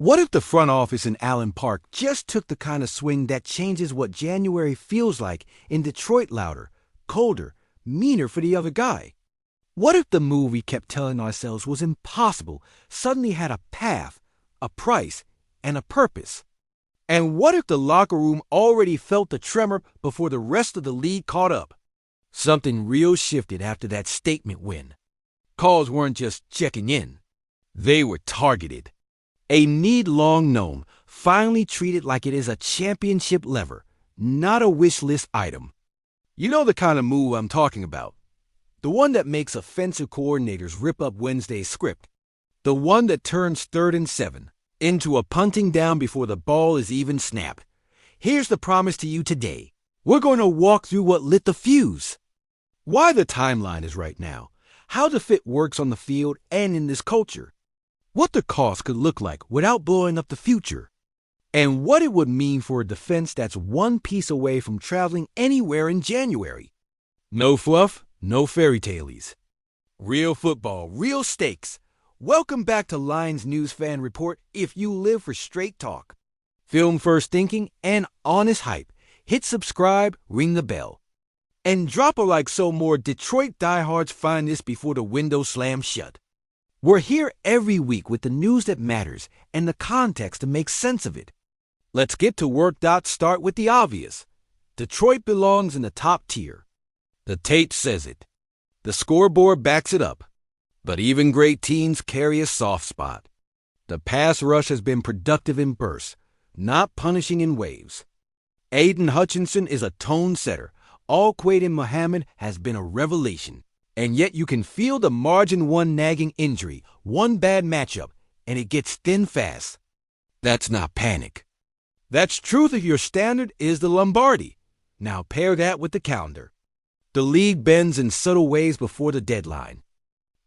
What if the front office in Allen Park just took the kind of swing that changes what January feels like in Detroit louder, colder, meaner for the other guy? What if the move we kept telling ourselves was impossible suddenly had a path, a price, and a purpose? And what if the locker room already felt the tremor before the rest of the league caught up? Something real shifted after that statement win. Calls weren't just checking in. They were targeted. A need long known, finally treated like it is a championship lever, not a wish list item. You know the kind of move I'm talking about. The one that makes offensive coordinators rip up Wednesday's script. The one that turns 3rd and 7 into a punting down before the ball is even snapped. Here's the promise to you today. We're going to walk through what lit the fuse. Why the timeline is right now. How the fit works on the field and in this culture. What the cost could look like without blowing up the future. And what it would mean for a defense that's one piece away from traveling anywhere in January. No fluff, no fairy tales. Real football, real stakes. Welcome back to Lions News Fan Report if you live for straight talk. Film first thinking and honest hype. Hit subscribe, ring the bell. And drop a like so more Detroit diehards find this before the window slams shut. We're here every week with the news that matters and the context to make sense of it. Let's get to work. Start with the obvious. Detroit belongs in the top tier. The tape says it. The scoreboard backs it up. But even great teams carry a soft spot. The pass rush has been productive in bursts, not punishing in waves. Aiden Hutchinson is a tone setter. Al-Quaid Muhammad has been a revelation. And yet you can feel the margin one nagging injury, one bad matchup, and it gets thin fast. That's not panic. That's truth if your standard is the Lombardi. Now pair that with the calendar. The league bends in subtle ways before the deadline.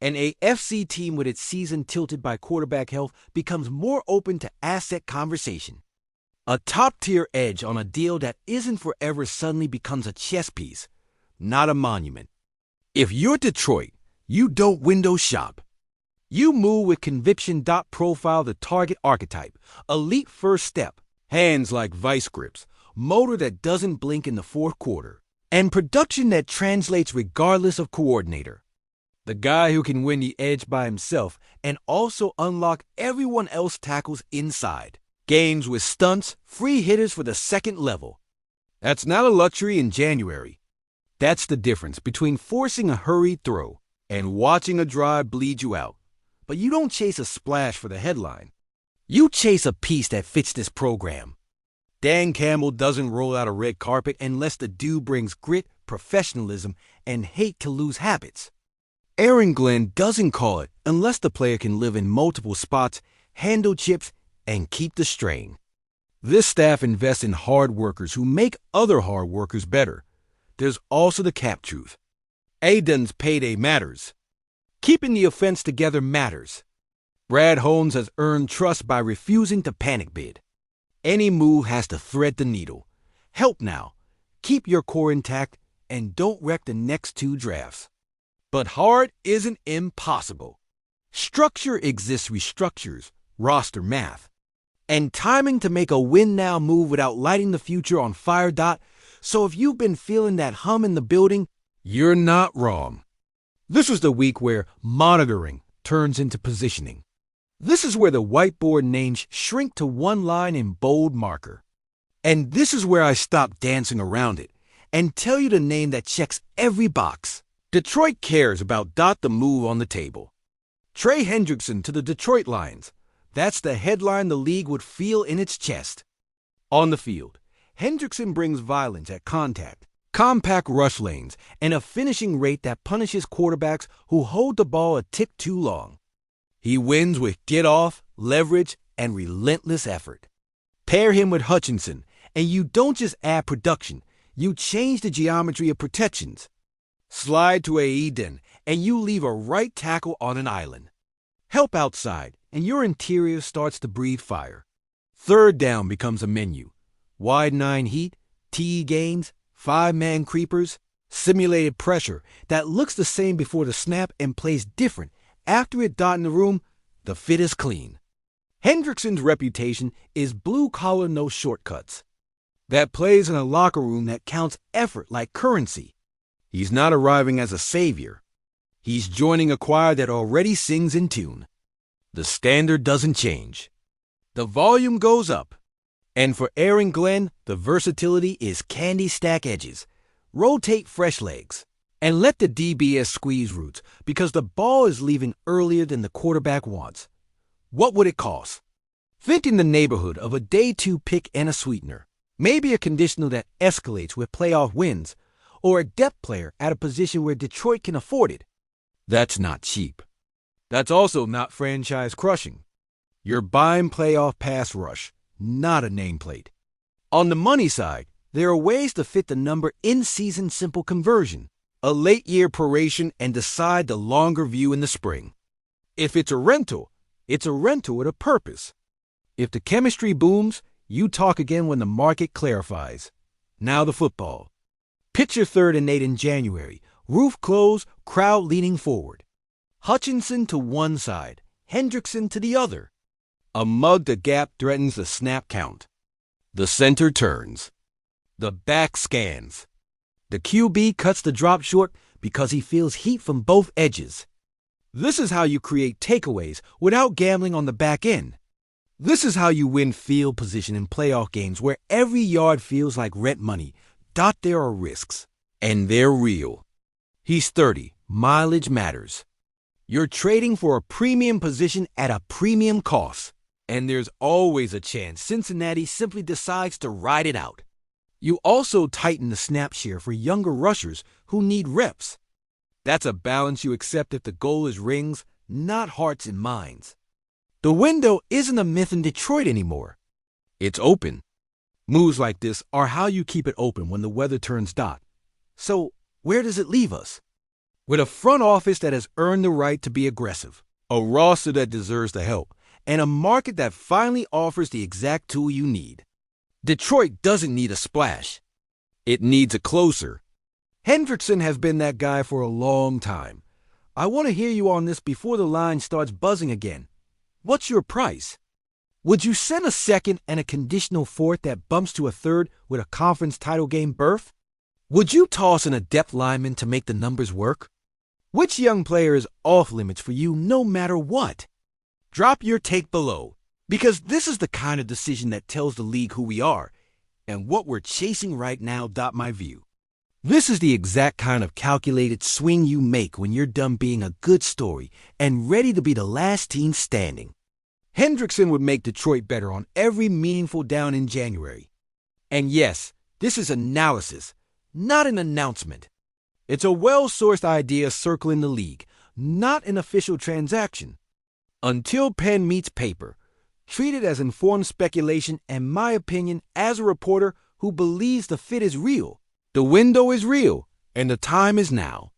An AFC team with its season tilted by quarterback health becomes more open to asset conversation. A top-tier edge on a deal that isn't forever suddenly becomes a chess piece, not a monument. If you're Detroit, you don't window shop. You move with conviction. Profile the target archetype, elite first step, hands like vice grips, motor that doesn't blink in the fourth quarter, and production that translates regardless of coordinator. The guy who can win the edge by himself and also unlock everyone else tackles inside. Games with stunts, free hitters for the second level. That's not a luxury in January. That's the difference between forcing a hurried throw and watching a drive bleed you out. But you don't chase a splash for the headline. You chase a piece that fits this program. Dan Campbell doesn't roll out a red carpet unless the dude brings grit, professionalism, and hate to lose habits. Aaron Glenn doesn't call it unless the player can live in multiple spots, handle chips, and keep the strain. This staff invests in hard workers who make other hard workers better. There's also the cap truth. Aiden's payday matters. Keeping the offense together matters. Brad Holmes has earned trust by refusing to panic bid. Any move has to thread the needle. Help now. Keep your core intact and don't wreck the next 2 drafts. But hard isn't impossible. Structure exists restructures, roster math. And timing to make a win-now move without lighting the future on fire. So if you've been feeling that hum in the building, you're not wrong. This was the week where monitoring turns into positioning. This is where the whiteboard names shrink to one line in bold marker. And this is where I stop dancing around it and tell you the name that checks every box. Detroit cares about. The move on the table. Trey Hendrickson to the Detroit Lions. That's the headline the league would feel in its chest. On the field, Hendrickson brings violence at contact, compact rush lanes, and a finishing rate that punishes quarterbacks who hold the ball a tick too long. He wins with get-off, leverage, and relentless effort. Pair him with Hutchinson, and you don't just add production, you change the geometry of protections. Slide to Aiden, and you leave a right tackle on an island. Help outside, and your interior starts to breathe fire. Third down becomes a menu. Wide 9 heat, TE gains, 5-man creepers, simulated pressure that looks the same before the snap and plays different after it. In the room, the fit is clean. Hendrickson's reputation is blue-collar, no shortcuts. That plays in a locker room that counts effort like currency. He's not arriving as a savior. He's joining a choir that already sings in tune. The standard doesn't change. The volume goes up. And for Aaron Glenn, the versatility is candy stack edges. Rotate fresh legs. And let the DBS squeeze routes because the ball is leaving earlier than the quarterback wants. What would it cost? Think in the neighborhood of a day 2 pick and a sweetener. Maybe a conditional that escalates with playoff wins, or a depth player at a position where Detroit can afford it. That's not cheap. That's also not franchise crushing. You're buying playoff pass rush, not a nameplate. On the money side, there are ways to fit the number in-season simple conversion, a late-year proration, and decide the longer view in the spring. If it's a rental with a purpose. If the chemistry booms, you talk again when the market clarifies. Now the football. Picture 3rd and 8 in January. Roof closed, crowd leaning forward. Hutchinson to one side, Hendrickson to the other. A mug to gap threatens the snap count. The center turns. The back scans. The QB cuts the drop short because he feels heat from both edges. This is how you create takeaways without gambling on the back end. This is how you win field position in playoff games where every yard feels like rent money. There are risks, and they're real. He's 30. Mileage matters. You're trading for a premium position at a premium cost, and there's always a chance Cincinnati simply decides to ride it out. You also tighten the snap share for younger rushers who need reps. That's a balance you accept if the goal is rings, not hearts and minds. The window isn't a myth in Detroit anymore. It's open. Moves like this are how you keep it open when the weather turns dark. So, where does it leave us? With a front office that has earned the right to be aggressive, a roster that deserves the help, and a market that finally offers the exact tool you need. Detroit doesn't need a splash. It needs a closer. Hendrickson has been that guy for a long time. I want to hear you on this before the line starts buzzing again. What's your price? Would you send a second and a conditional fourth that bumps to a third with a conference title game berth? Would you toss in a depth lineman to make the numbers work? Which young player is off limits for you no matter what? Drop your take below, because this is the kind of decision that tells the league who we are and what we're chasing right now. My view. This is the exact kind of calculated swing you make when you're done being a good story and ready to be the last team standing. Hendrickson would make Detroit better on every meaningful down in January. And yes, this is analysis, not an announcement. It's a well-sourced idea circling the league, not an official transaction. Until pen meets paper, treat it as informed speculation and my opinion as a reporter who believes the fit is real. The window is real, and the time is now.